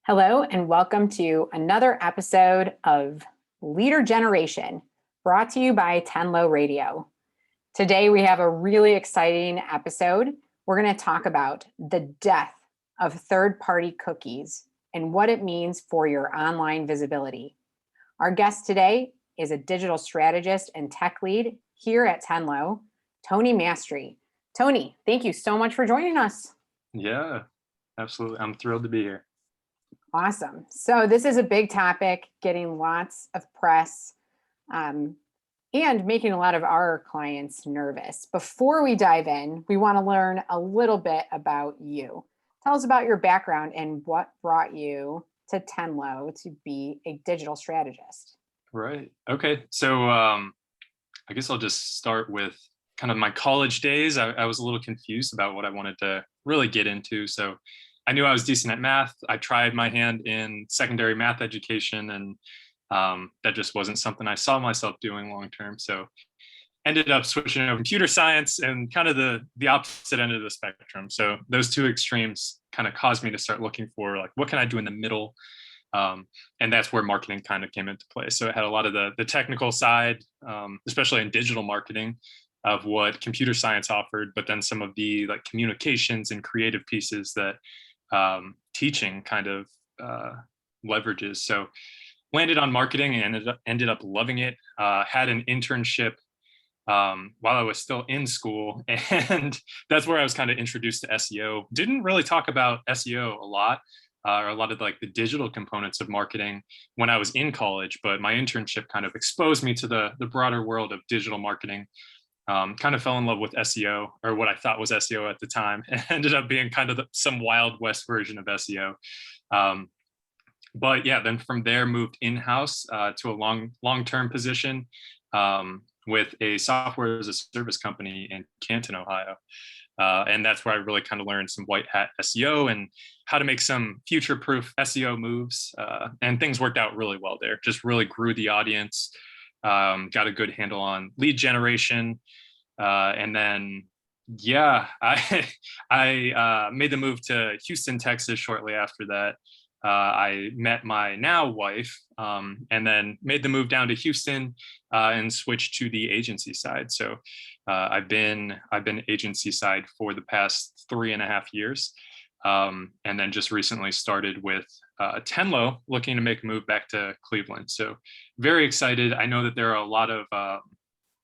Hello, and welcome to another episode of Leader Generation, brought to you by Tenlo Radio. Today, we have a really exciting episode. We're going to talk about the death of third-party cookies and what it means for your online visibility. Our guest today is a digital strategist and tech lead here at Tenlo, Tony Mastri. Tony, thank you so much for joining us. Yeah, absolutely. I'm thrilled to be here. Awesome. So this is a big topic, getting lots of press and making a lot of our clients nervous. Before we dive in, we want to learn a little bit about you. Tell us about your background and what brought you to Tenlo to be a digital strategist. Right. Okay. So I guess I'll just start with kind of my college days. I was a little confused about what I wanted to really get into. So I knew I was decent at math. I tried my hand in secondary math education, and that just wasn't something I saw myself doing long term. So ended up switching over to computer science and kind of the opposite end of the spectrum. So those two extremes kind of caused me to start looking for like, what can I do in the middle? And that's where marketing kind of came into play. So it had a lot of the technical side, especially in digital marketing, of what computer science offered, but then some of the like communications and creative pieces that teaching kind of leverages. So landed on marketing and ended up loving it. Had an internship while I was still in school, and that's where I was kind of introduced to SEO. Didn't really talk about SEO a lot, or a lot of like the digital components of marketing when I was in college, but my internship kind of exposed me to the broader world of digital marketing. Kind of fell in love with SEO, or what I thought was SEO at the time. It ended up being kind of some Wild West version of SEO. But yeah, then from there moved in-house to a long-term position with a software as a service company in Canton, Ohio. And that's where I really kind of learned some white hat SEO and how to make some future-proof SEO moves. And things worked out really well there. Just really grew the audience. Got a good handle on lead generation. And then, yeah, I made the move to Houston, Texas shortly after that. I met my now wife, and then made the move down to Houston and switched to the agency side. So I've been agency side for the past 3.5 years. And then just recently started with Tenlo, looking to make a move back to Cleveland. So very excited. I know that there are a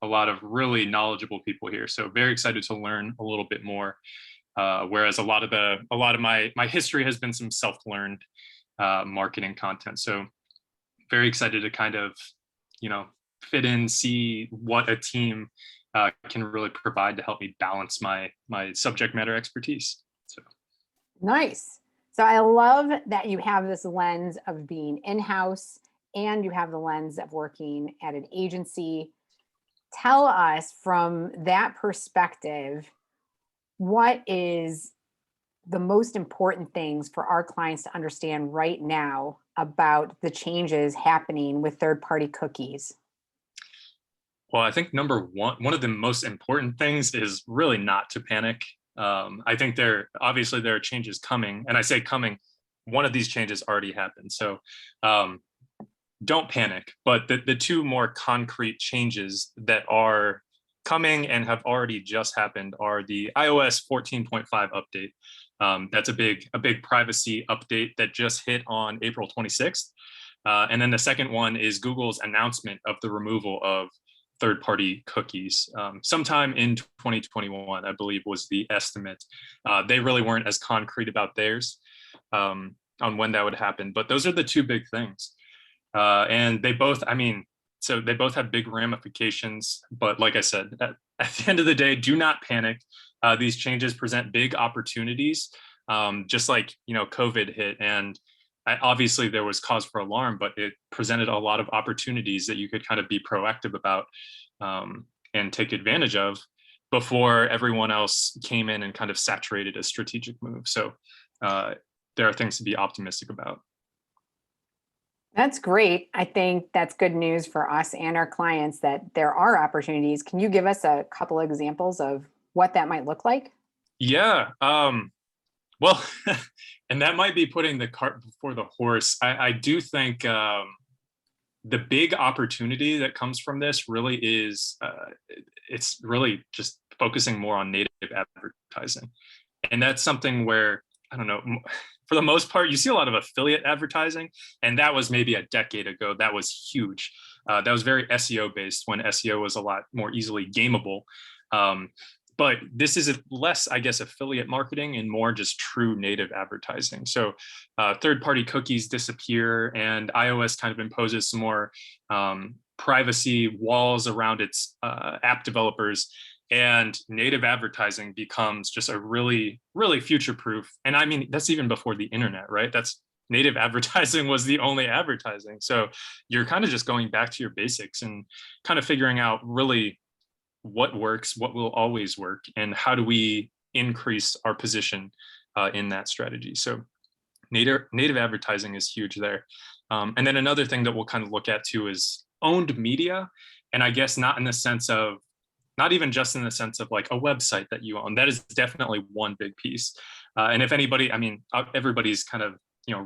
lot of really knowledgeable people here. So very excited to learn a little bit more. Whereas a lot of my history has been some self-learned marketing content. So very excited to kind of, fit in, see what a team can really provide to help me balance my subject matter expertise. So. Nice. So I love that you have this lens of being in-house and you have the lens of working at an agency. Tell us from that perspective, what is the most important things for our clients to understand right now about the changes happening with third-party cookies? Well, I think one of the most important things is really not to panic. I think there are changes coming, and I say coming, one of these changes already happened. So don't panic. But the two more concrete changes that are coming and have already just happened are the iOS 14.5 update. That's a big privacy update that just hit on April 26th. And then the second one is Google's announcement of the removal of third-party cookies sometime in 2021, I believe was the estimate. They really weren't as concrete about theirs on when that would happen, but those are the two big things. And they both have big ramifications, but like I said, at the end of the day, do not panic. These changes present big opportunities, just like, COVID hit, and obviously there was cause for alarm, but it presented a lot of opportunities that you could kind of be proactive about and take advantage of before everyone else came in and kind of saturated a strategic move. So there are things to be optimistic about. That's great. I think that's good news for us and our clients that there are opportunities. Can you give us a couple examples of what that might look like? Yeah. Well, and that might be putting the cart before the horse. I do think the big opportunity that comes from this really is it's really just focusing more on native advertising. And that's something where, I don't know, for the most part, you see a lot of affiliate advertising. And that was maybe a decade ago. That was huge. That was very SEO based when SEO was a lot more easily gameable. Um, but this is less, I guess, affiliate marketing and more just true native advertising. So third-party cookies disappear, and iOS kind of imposes some more privacy walls around its app developers, and native advertising becomes just a really, really future-proof. And I mean, that's even before the internet, right? That's native advertising was the only advertising. So you're kind of just going back to your basics and kind of figuring out really what works, what will always work, and how do we increase our position in that strategy. So native advertising is huge there. And then another thing that we'll kind of look at too is owned media. And I guess not in the sense of, not even just in the sense of like a website that you own. That is definitely one big piece. And if anybody, I mean, everybody's kind of,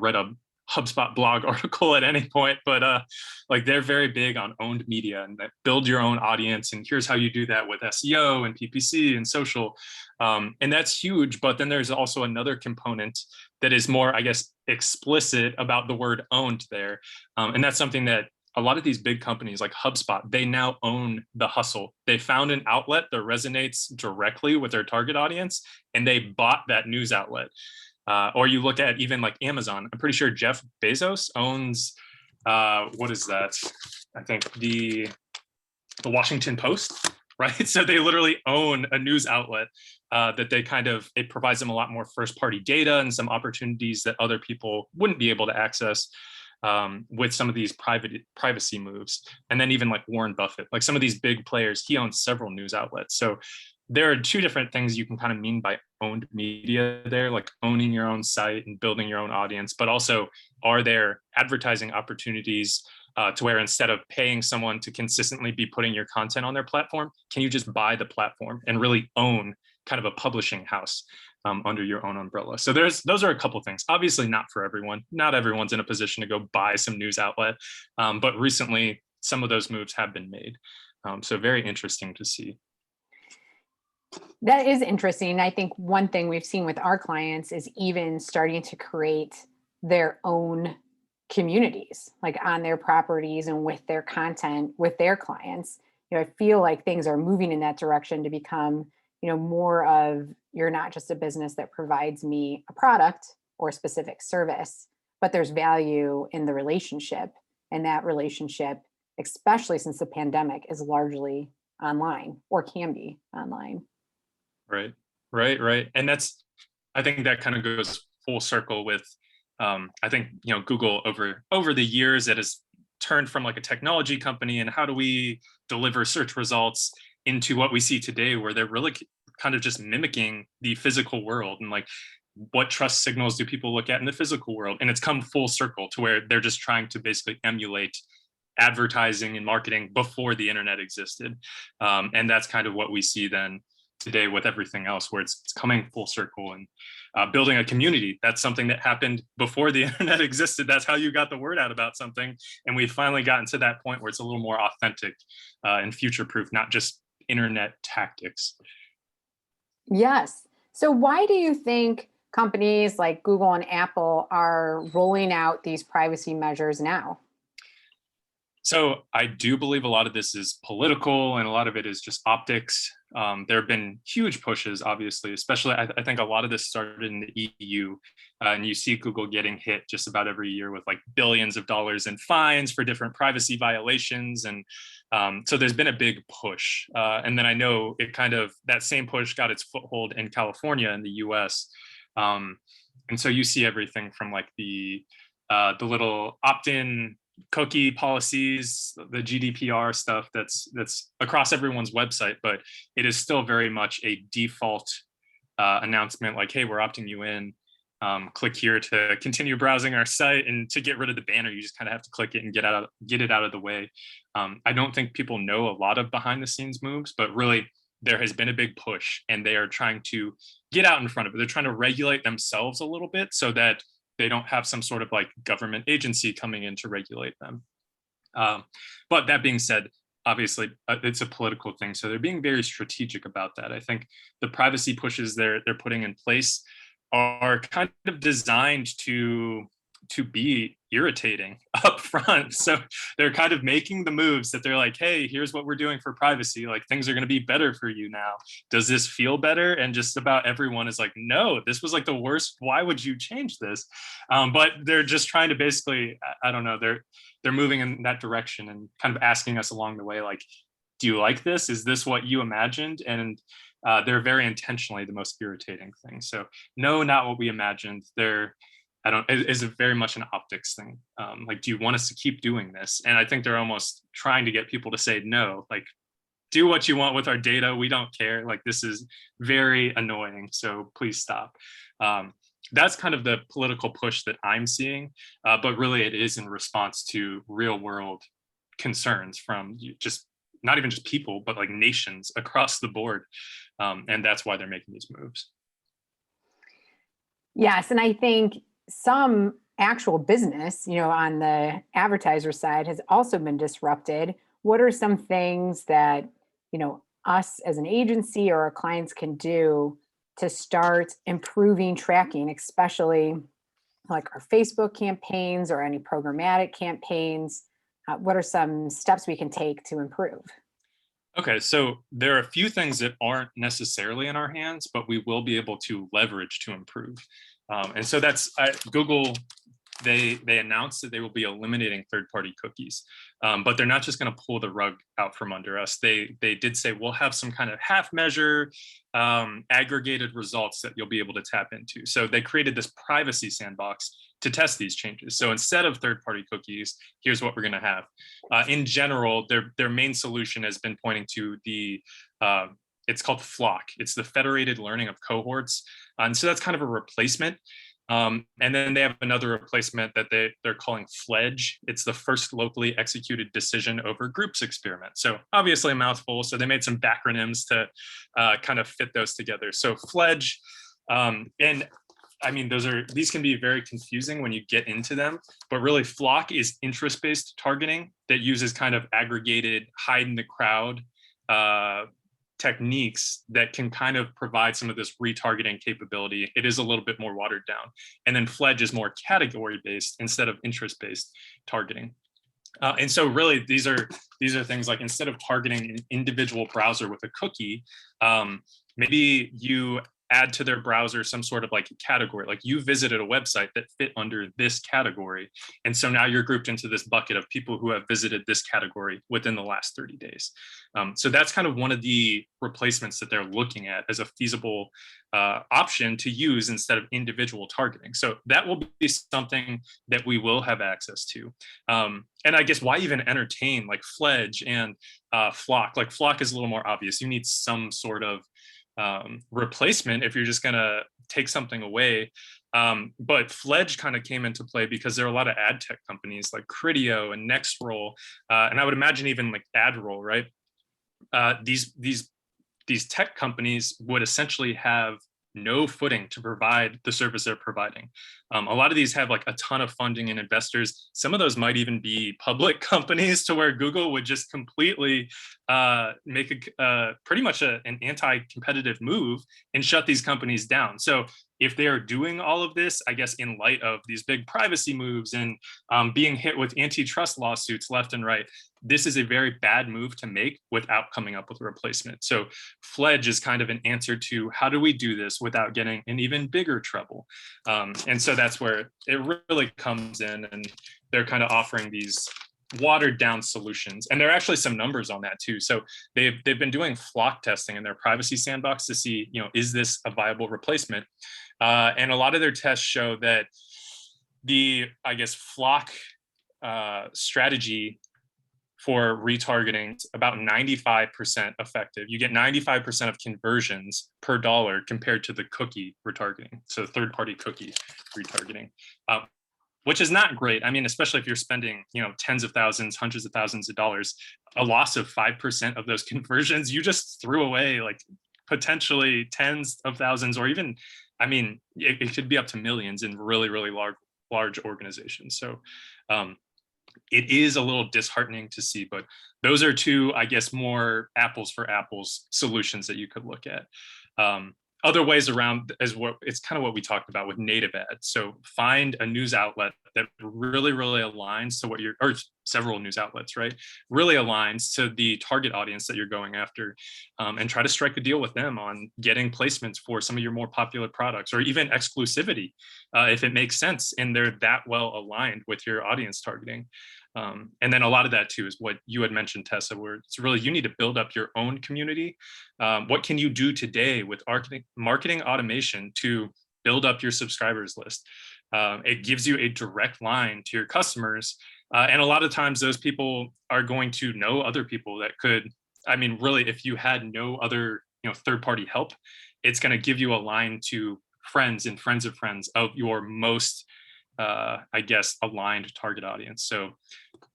read a HubSpot blog article at any point, but like they're very big on owned media and that build your own audience. And here's how you do that with SEO and PPC and social. And that's huge. But then there's also another component that is more, I guess, explicit about the word owned there. And that's something that a lot of these big companies like HubSpot, they now own the hustle. They found an outlet that resonates directly with their target audience, and they bought that news outlet. Or you look at even like Amazon. I'm pretty sure Jeff Bezos owns, what is that? I think the Washington Post, right? So they literally own a news outlet that they kind of, it provides them a lot more first party data and some opportunities that other people wouldn't be able to access with some of these privacy moves. And then even like Warren Buffett, like some of these big players, he owns several news outlets. So there are two different things you can kind of mean by owned media there, like owning your own site and building your own audience, but also are there advertising opportunities to where instead of paying someone to consistently be putting your content on their platform, can you just buy the platform and really own kind of a publishing house under your own umbrella? So those are a couple of things. Obviously not for everyone. Not everyone's in a position to go buy some news outlet, but recently some of those moves have been made. So very interesting to see. That is interesting. I think one thing we've seen with our clients is even starting to create their own communities, like on their properties and with their content, with their clients. I feel like things are moving in that direction to become, more of, you're not just a business that provides me a product or a specific service, but there's value in the relationship. And that relationship, especially since the pandemic, is largely online or can be online. Right. And I think that kind of goes full circle with, I think, Google over the years, it has turned from like a technology company and how do we deliver search results into what we see today, where they're really kind of just mimicking the physical world and like, what trust signals do people look at in the physical world? And it's come full circle to where they're just trying to basically emulate advertising and marketing before the internet existed. And that's kind of what we see then today with everything else, where it's coming full circle and building a community. That's something that happened before the internet existed. That's how you got the word out about something. And we've finally gotten to that point where it's a little more authentic and future proof, not just internet tactics. Yes. So why do you think companies like Google and Apple are rolling out these privacy measures now? So I do believe a lot of this is political and a lot of it is just optics. There have been huge pushes, obviously, especially I think a lot of this started in the EU. And you see Google getting hit just about every year with like billions of dollars in fines for different privacy violations. And so there's been a big push. And then I know that same push got its foothold in California in the US. And so you see everything from like the little opt-in cookie policies, the GDPR stuff that's across everyone's website, but it is still very much a default announcement like, hey, we're opting you in. Click here to continue browsing our site, and to get rid of the banner, you just kind of have to click it and get it out of the way. I don't think people know a lot of behind the scenes moves, but really there has been a big push, and they are trying to get out in front of it. They're trying to regulate themselves a little bit so that they don't have some sort of like government agency coming in to regulate them. But that being said, obviously it's a political thing, so they're being very strategic about that. I think the privacy pushes they're putting in place are kind of designed to be irritating up front. So they're kind of making the moves that they're like, hey, here's what we're doing for privacy. Like, things are going to be better for you now. Does this feel better? And just about everyone is like, no, this was like the worst. Why would you change this? But they're just trying to basically, I don't know, they're moving in that direction and kind of asking us along the way, like, do you like this? Is this what you imagined? And they're very intentionally the most irritating thing. So no, not what we imagined. Is it very much an optics thing. Like, do you want us to keep doing this? And I think they're almost trying to get people to say no, like, do what you want with our data. We don't care. Like, this is very annoying. So please stop. That's kind of the political push that I'm seeing. But really it is in response to real world concerns from just not even just people, but like nations across the board. And that's why they're making these moves. Yes. And I think some actual business, on the advertiser side has also been disrupted. What are some things that, us as an agency or our clients can do to start improving tracking, especially like our Facebook campaigns or any programmatic campaigns? What are some steps we can take to improve? Okay, so there are a few things that aren't necessarily in our hands, but we will be able to leverage to improve. And so that's Google. They announced that they will be eliminating third-party cookies, but they're not just going to pull the rug out from under us. They did say we'll have some kind of half measure aggregated results that you'll be able to tap into. So they created this privacy sandbox to test these changes. So instead of third-party cookies, here's what we're going to have. In general, their main solution has been pointing to the it's called Flock. It's the federated learning of cohorts. And so that's kind of a replacement. And then they have another replacement that they're calling Fledge. It's the first locally executed decision over groups experiment. So obviously a mouthful. So they made some backronyms to kind of fit those together. So Fledge, and I mean, these can be very confusing when you get into them, but really Flock is interest-based targeting that uses kind of aggregated hide in the crowd techniques that can kind of provide some of this retargeting capability. It is a little bit more watered down. And then Fledge is more category-based instead of interest-based targeting. And so really these are things like, instead of targeting an individual browser with a cookie, maybe you add to their browser some sort of like category, like you visited a website that fit under this category. And so now you're grouped into this bucket of people who have visited this category within the last 30 days. So that's kind of one of the replacements that they're looking at as a feasible option to use instead of individual targeting. So that will be something that we will have access to. And I guess why even entertain like Fledge and Flock? Like Flock is a little more obvious. You need some sort of replacement if you're just going to take something away. But Fledge kind of came into play because there are a lot of ad tech companies like Criteo and Nextroll, and I would imagine even like AdRoll, right? These tech companies would essentially have no footing to provide the service they're providing. A lot of these have like a ton of funding and investors. Some of those might even be public companies, to where Google would just completely make pretty much an anti-competitive move and shut these companies down. So if they are doing all of this, I guess in light of these big privacy moves and being hit with antitrust lawsuits left and right, this is a very bad move to make without coming up with a replacement. So Fledge is kind of an answer to how do we do this without getting in even bigger trouble. And so that's where it really comes in, and they're kind of offering these watered down solutions. And there are actually some numbers on that too. So they've been doing Flock testing in their privacy sandbox to see, is this a viable replacement? And a lot of their tests show that the, I guess, Flock strategy for retargeting is about 95% effective. You get 95% of conversions per dollar compared to the cookie retargeting, so third-party cookie retargeting, which is not great. I mean, especially if you're spending, tens of thousands, hundreds of thousands of dollars, a loss of 5% of those conversions, you just threw away like potentially tens of thousands, or even, I mean, it could be up to millions in really, really large organizations. So it is a little disheartening to see, but those are two, I guess, more apples for apples solutions that you could look at. Other ways around is what it's kind of what we talked about with native ads. So find a news outlet that really, really aligns to what you're, or several news outlets, right? Really aligns to the target audience that you're going after, and try to strike a deal with them on getting placements for some of your more popular products, or even exclusivity, if it makes sense and they're that well aligned with your audience targeting. And then a lot of that too is what you had mentioned, Tessa, where it's really, you need to build up your own community. What can you do today with marketing automation to build up your subscribers list? It gives you a direct line to your customers. And a lot of times those people are going to know other people that could, I mean, really, if you had no other, third-party help, it's going to give you a line to friends and friends of friends of your most, I guess, aligned target audience. So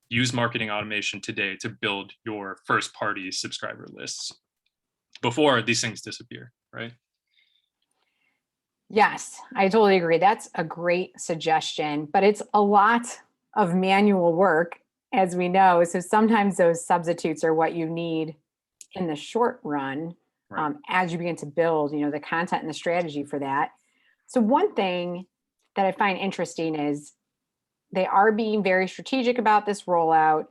use marketing automation today to build your first party subscriber lists before these things disappear, right? Yes, I totally agree. That's a great suggestion, but it's a lot of manual work, as we know. So sometimes those substitutes are what you need in the short run, Right. as you begin to build, the content and the strategy for that. So one thing that I find interesting is they are being very strategic about this rollout.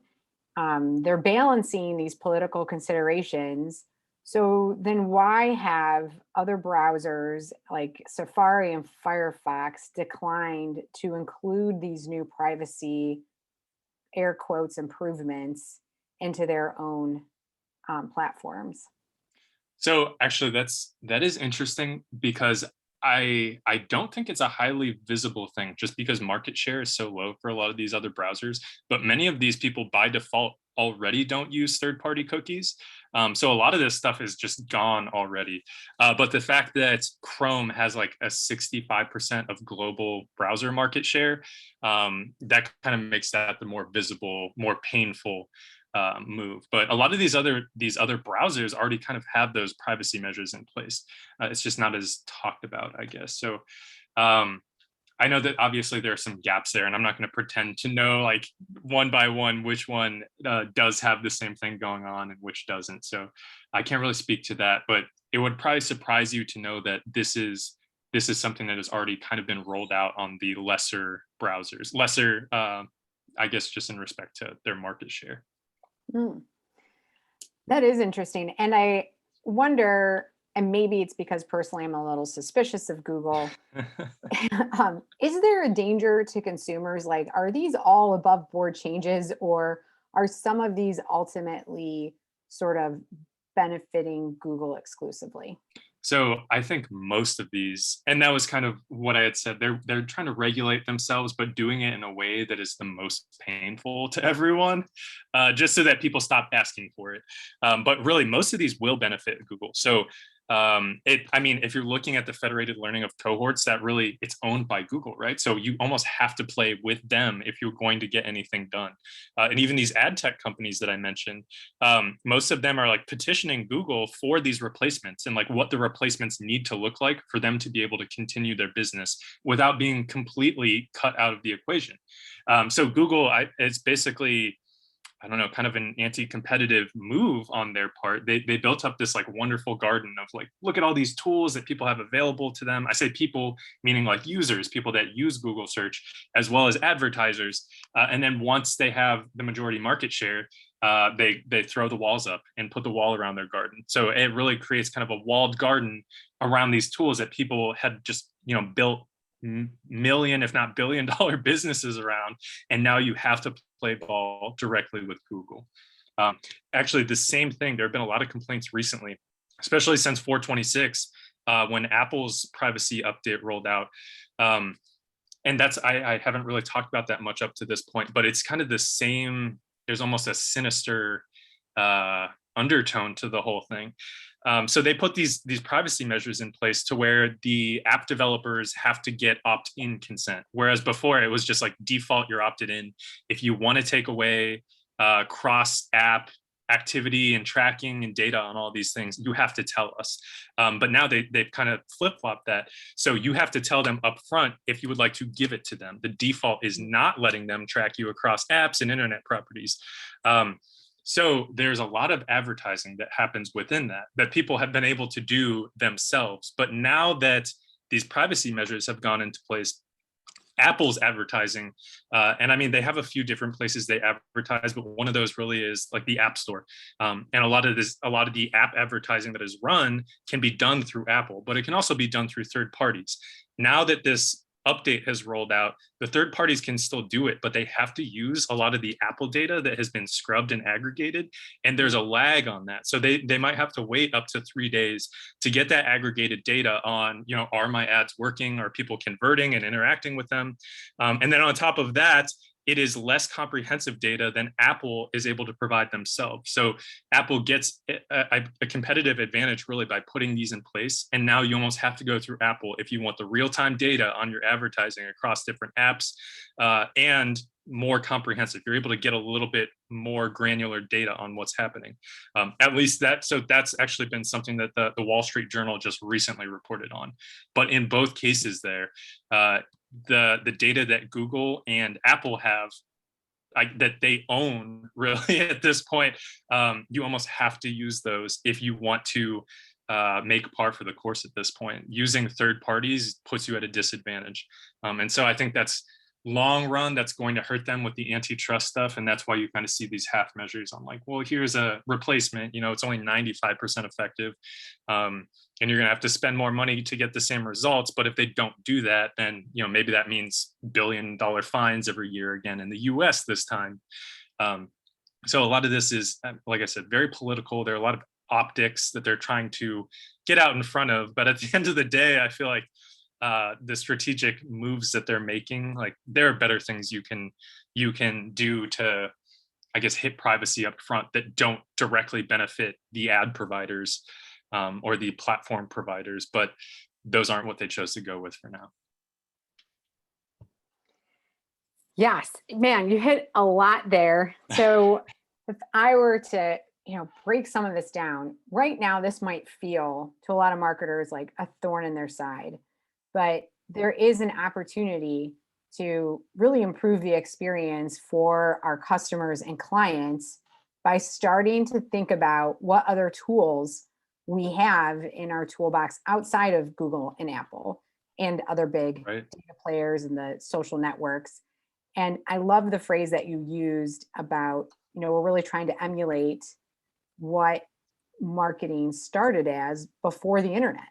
They're balancing these political considerations. So then why have other browsers like Safari and Firefox declined to include these new privacy, air quotes, improvements into their own platforms? So actually that is interesting, because I don't think it's a highly visible thing, just because market share is so low for a lot of these other browsers. But many of these people by default already don't use third-party cookies. So a lot of this stuff is just gone already. But the fact that Chrome has like a 65% of global browser market share, that kind of makes that the more visible, more painful move. But a lot of these other browsers already kind of have those privacy measures in place. It's just not as talked about, I guess. So I know that obviously there are some gaps there, and I'm not going to pretend to know like one by one which one does have the same thing going on and which doesn't. So I can't really speak to that, but it would probably surprise you to know that this is something that has already kind of been rolled out on the lesser browsers, I guess, just in respect to their market share. Hmm. That is interesting. And I wonder, and maybe it's because personally I'm a little suspicious of Google. Is there a danger to consumers? Like, are these all above board changes, or are some of these ultimately sort of benefiting Google exclusively? So I think most of these, and that was kind of what I had said, they're trying to regulate themselves, but doing it in a way that is the most painful to everyone, just so that people stop asking for it. But really, most of these will benefit Google. So I mean, if you're looking at the federated learning of cohorts, that really, it's owned by Google, right? So you almost have to play with them if you're going to get anything done. And even these ad tech companies that I mentioned, most of them are like petitioning Google for these replacements and like what the replacements need to look like for them to be able to continue their business without being completely cut out of the equation. So Google, it's basically, I don't know, kind of an anti-competitive move on their part. They built up this like wonderful garden of like, look at all these tools that people have available to them. I say people, meaning like users, people that use Google search, as well as advertisers. And then once they have the majority market share, they throw the walls up and put the wall around their garden. So it really creates kind of a walled garden around these tools that people had just, built million, if not billion-dollar businesses around, and now you have to play ball directly with Google. Actually, the same thing. There have been a lot of complaints recently, especially since 426, when Apple's privacy update rolled out. And that's, I haven't really talked about that much up to this point, but it's kind of the same. There's almost a sinister undertone to the whole thing. So they put these privacy measures in place to where the app developers have to get opt-in consent, whereas before it was just like default, you're opted in. If you want to take away cross app activity and tracking and data on all these things, you have to tell us. But now they've kind of flip-flopped that. So you have to tell them up front if you would like to give it to them. The default is not letting them track you across apps and internet properties. So there's a lot of advertising that happens within that people have been able to do themselves. But now that these privacy measures have gone into place, Apple's advertising, and I mean, they have a few different places they advertise, but one of those really is like the App Store. And a lot of the app advertising that is run can be done through Apple, but it can also be done through third parties. Now that this update has rolled out, the third parties can still do it, but they have to use a lot of the Apple data that has been scrubbed and aggregated, and there's a lag on that. So they might have to wait up to 3 days to get that aggregated data on, are my ads working? Are people converting and interacting with them? And then on top of that, it is less comprehensive data than Apple is able to provide themselves. So Apple gets a competitive advantage really by putting these in place. And now you almost have to go through Apple if you want the real-time data on your advertising across different apps and more comprehensive. You're able to get a little bit more granular data on what's happening. At least that's actually been something that the Wall Street Journal just recently reported on. But in both cases there, the data that Google and Apple have that they own really at this point, you almost have to use those if you want to make par for the course at this point. Using third parties puts you at a disadvantage. And so I think that's long run, that's going to hurt them with the antitrust stuff. And that's why you kind of see these half measures on like, well, here's a replacement, it's only 95% effective. And you're going to have to spend more money to get the same results. But if they don't do that, then, maybe that means billion-dollar fines every year again in the US this time. So a lot of this is, like I said, very political. There are a lot of optics that they're trying to get out in front of. But at the end of the day, I feel like the strategic moves that they're making, like there are better things you can do to, I guess, hit privacy up front that don't directly benefit the ad providers or the platform providers, but those aren't what they chose to go with for now. Yes, man, you hit a lot there. So if I were to, break some of this down right now, this might feel to a lot of marketers like a thorn in their side, but there is an opportunity to really improve the experience for our customers and clients by starting to think about what other tools we have in our toolbox outside of Google and Apple and other big data players and the social networks. And I love the phrase that you used about, we're really trying to emulate what marketing started as before the internet.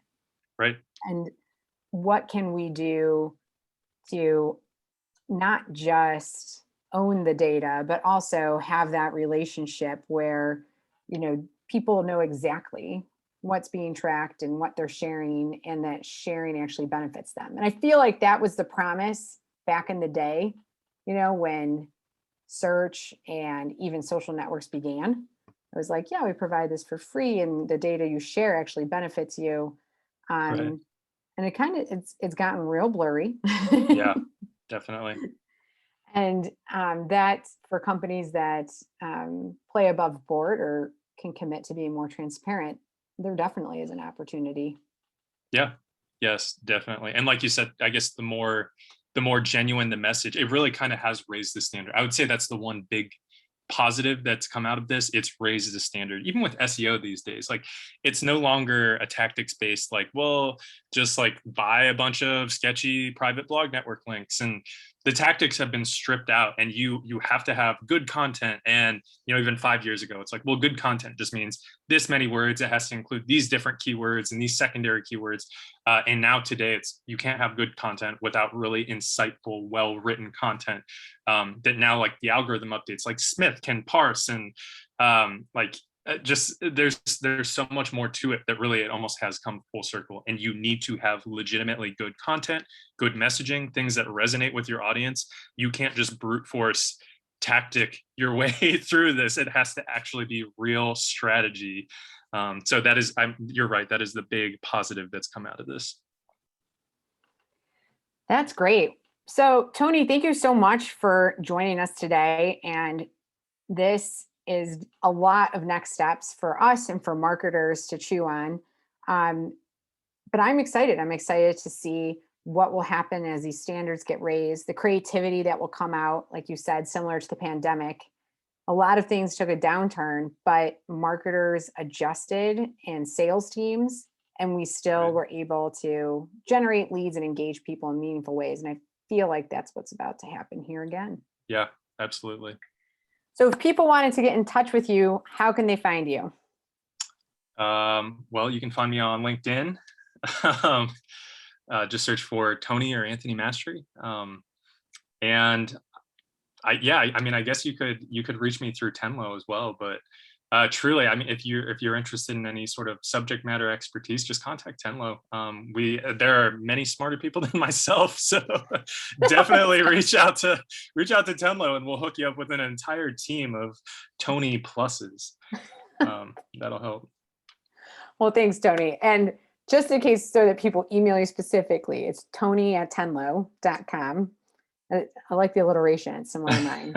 Right. And what can we do to not just own the data, but also have that relationship where, people know exactly what's being tracked and what they're sharing, and that sharing actually benefits them. And I feel like that was the promise back in the day, when search and even social networks began. It was like, yeah, we provide this for free, and the data you share actually benefits you. And it kind of, it's gotten real blurry. Yeah, definitely. And that's for companies that play above board or can commit to being more transparent. There definitely is an opportunity. Yeah. Yes, definitely. And like you said, I guess the more genuine the message, it really kind of has raised the standard. I would say that's the one big positive that's come out of this. It's raised the standard, even with SEO these days. Like, it's no longer a tactics based, like, well, just like buy a bunch of sketchy private blog network links. And the tactics have been stripped out, and you have to have good content. And even 5 years ago, it's like, well, good content just means this many words. It has to include these different keywords and these secondary keywords. And now today, it's you can't have good content without really insightful, well-written content that now, like, the algorithm updates, like Smith can parse and just there's so much more to it that really it almost has come full circle. And you need to have legitimately good content, good messaging, things that resonate with your audience. You can't just brute force tactic your way through this. It has to actually be real strategy. So that is, you're right, that is the big positive that's come out of this. That's great. So Tony, thank you so much for joining us today. And this is a lot of next steps for us and for marketers to chew on. But I'm excited. I'm excited to see what will happen as these standards get raised, the creativity that will come out, like you said, similar to the pandemic. A lot of things took a downturn, but marketers adjusted and sales teams, and we still Right. were able to generate leads and engage people in meaningful ways. And I feel like that's what's about to happen here again. Yeah, absolutely. So if people wanted to get in touch with you, how can they find you? Well, you can find me on LinkedIn. um, just search for Tony or Anthony Mastri. And I mean, I guess you could reach me through Tenlo as well. But truly, I mean, if you're interested in any sort of subject matter expertise, just contact Tenlo. There are many smarter people than myself, so definitely reach out to Tenlo, and we'll hook you up with an entire team of Tony pluses. That'll help. Well, thanks, Tony. And just in case, so that people email you specifically, it's tony@tenlo.com. I like the alliteration. It's similar to mine.